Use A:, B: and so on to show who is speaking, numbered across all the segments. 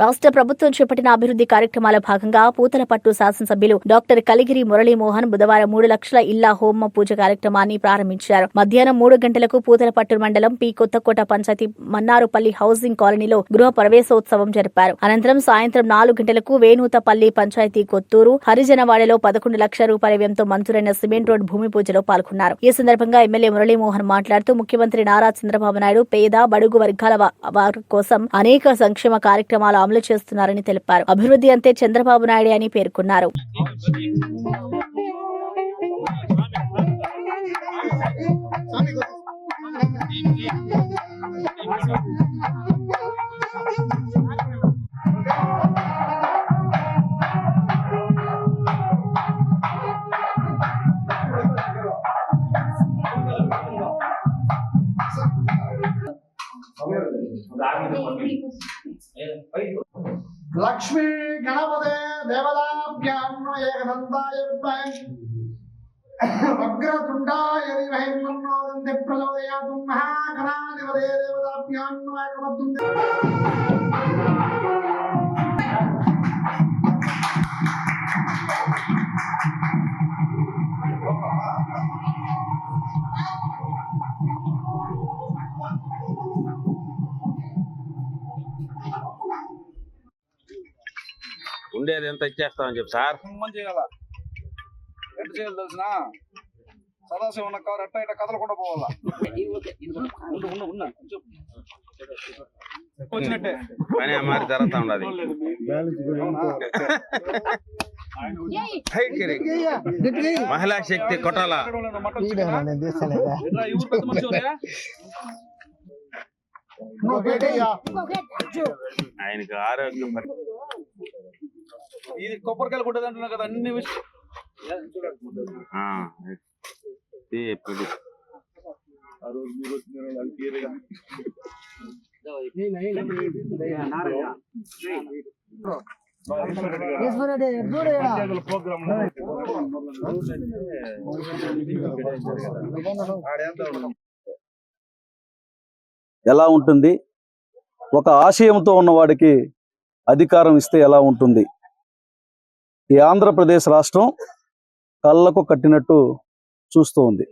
A: రాష్ట్ర ప్రభుత్వం చేపట్టిన అభివృద్ధి కార్యక్రమాల భాగంగా పూతలపట్టు శాసనసభ్యులు డాక్టర్ కలిగిరి మురళీమోహన్ బుధవారం 3 లక్షల ఇళ్ల హోమ పూజ కార్యక్రమాన్ని ప్రారంభించారు. మధ్యాహ్నం 3 గంటలకు పూతలపట్టు మండలం పి కొత్తకోట పంచాయతీ మన్నారుపల్లి హౌసింగ్ కాలనీలో గృహ ప్రవేశోత్సవం జరిపారు. అనంతరం సాయంత్రం 4 గంటలకు వేణూతపల్లి పంచాయతీ కొత్తూరు హరిజనవాడలో 11 లక్షల రూపాయల వ్యయంతో మంజూరైన సిమెంట్ రోడ్ భూమి పూజలో పాల్గొన్నారు. ఈ సందర్భంగా ఎమ్మెల్యే మురళీమోహన్ మాట్లాడుతూ ముఖ్యమంత్రి నారా చంద్రబాబు నాయుడు పేద బడుగు వర్గాల వారి కోసం అనేక సంక్షేమ కార్యక్రమాలు అమలు చేస్తున్నారని తెలిపారు. అభివృద్ధి అంతే చంద్రబాబు నాయుడు అని పేర్కొన్నారు.
B: लक्ष्मी गणपते देवताभ्याम् एकदन्ताय विद्महे वक्रतुण्डाय धीमहि तन्नो दन्तिः प्रचोदयात् महागणाधिपते देवताभ्याम्
C: ఉండేది ఎంత ఇచ్చేస్తామని చెప్పి సార్
D: చేయాలా ఎంత చేయాలి తెలిసిన సదాశివ ఉన్న కారు ఎట్ట ఇట్లా కదలకుండా పోవాలా
C: పని అమ్మారి జరుగుతా ఉండదు. మహిళా శక్తి కొట్టాల ఆయనకి ఆరోగ్యం
D: ఇది కొబ్బరికాయలు కొట్టేది అంటున్నా కదా అన్ని విషయం
E: ఎలా ఉంటుంది, ఒక ఆశయంతో ఉన్నవాడికి అధికారం ఇస్తే ఎలా ఉంటుంది? ఈ ఆంధ్రప్రదేశ్ రాష్ట్రం కళ్ళకు కట్టినట్టు చూస్తూ ఉంది.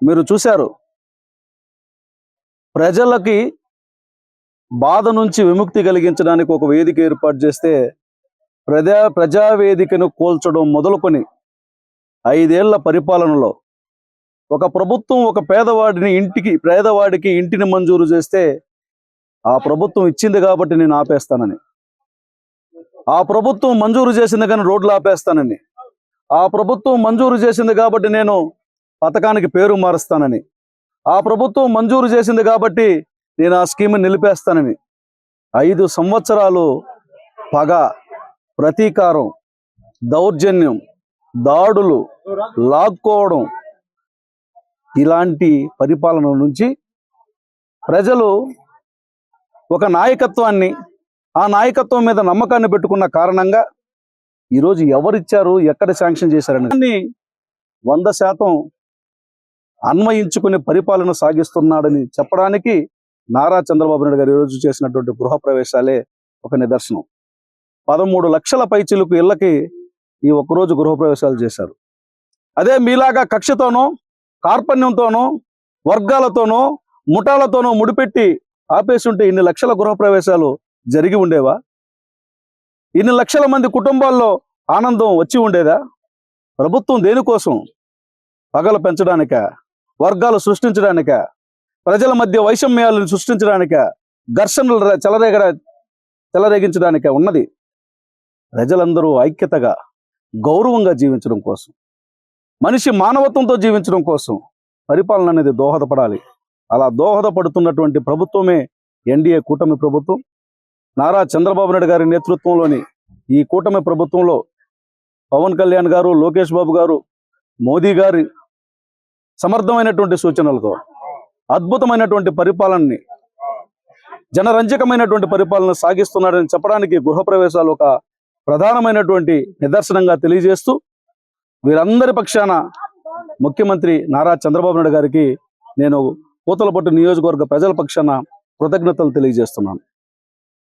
E: మీరు చూశారు, ప్రజలకి బాధ నుంచి విముక్తి కలిగించడానికి ఒక వేదిక ఏర్పాటు చేస్తే ప్రజావేదికను కోల్చడం మొదలుకొని 5 ఏళ్ల పరిపాలనలో ఒక ప్రభుత్వం ఒక పేదవాడికి ఇంటిని మంజూరు చేస్తే ఆ ప్రభుత్వం ఇచ్చింది కాబట్టి నేను ఆపేస్తానని, ఆ ప్రభుత్వం మంజూరు చేసింది కానీ రోడ్లు ఆపేస్తానని, ఆ ప్రభుత్వం మంజూరు చేసింది కాబట్టి నేను పథకానికి పేరు మారుస్తానని, ఆ ప్రభుత్వం మంజూరు చేసింది కాబట్టి నేను ఆ స్కీమ్ని నిలిపేస్తానని 5 సంవత్సరాలు పగ, ప్రతీకారం, దౌర్జన్యం, దాడులు, లాక్కోవడం, ఇలాంటి పరిపాలన నుంచి ప్రజలు ఒక నాయకత్వాన్ని, ఆ నాయకత్వం మీద నమ్మకాన్ని పెట్టుకున్న కారణంగా ఈరోజు ఎవరిచ్చారు, ఎక్కడ శాంక్షన్ చేశారని 100% అన్వయించుకునే పరిపాలన సాగిస్తున్నాడని చెప్పడానికి నారా చంద్రబాబు నాయుడు గారు ఈరోజు చేసినటువంటి గృహ ప్రవేశాలే ఒక నిదర్శనం. 13 లక్షల పైచిలుకు ఇళ్లకి ఈ ఒక్కరోజు గృహ ప్రవేశాలు చేశారు. అదే మీలాగా కక్షతోనో, కార్పణ్యంతోనో, వర్గాలతోనో, ముఠాలతోనో ముడిపెట్టి ఆపేసి ఉంటే ఇన్ని లక్షల గృహ ప్రవేశాలు జరిగి ఉండేవా? ఇన్ని లక్షల మంది కుటుంబాల్లో ఆనందం వచ్చి ఉండేదా? ప్రభుత్వం దేనికోసం? పగలు పెంచడానిక, వర్గాలు సృష్టించడానిక, ప్రజల మధ్య వైషమ్యాలను సృష్టించడానిక, ఘర్షణలు చెలరేగించడానిక ఉన్నది? ప్రజలందరూ ఐక్యతగా, గౌరవంగా జీవించడం కోసం, మనిషి మానవత్వంతో జీవించడం కోసం పరిపాలన అనేది దోహదపడాలి. అలా దోహదపడుతున్నటువంటి ప్రభుత్వమే ఎన్డీఏ కూటమి ప్రభుత్వం. నారా చంద్రబాబు నాయుడు గారి నేతృత్వంలోని ఈ కూటమి ప్రభుత్వంలో పవన్ కళ్యాణ్ గారు, లోకేష్ బాబు గారు, మోదీ గారి సమర్థమైనటువంటి సూచనలతో అద్భుతమైనటువంటి పరిపాలనని, జనరంజకమైనటువంటి పరిపాలన సాగిస్తున్నాడని చెప్పడానికి గృహప్రవేశాలు ఒక ప్రధానమైనటువంటి నిదర్శనంగా తెలియజేస్తూ, వీరందరి పక్షాన ముఖ్యమంత్రి నారా చంద్రబాబు నాయుడు గారికి నేను పూతలపట్టు నియోజకవర్గ ప్రజల పక్షాన కృతజ్ఞతలు తెలియజేస్తున్నాను.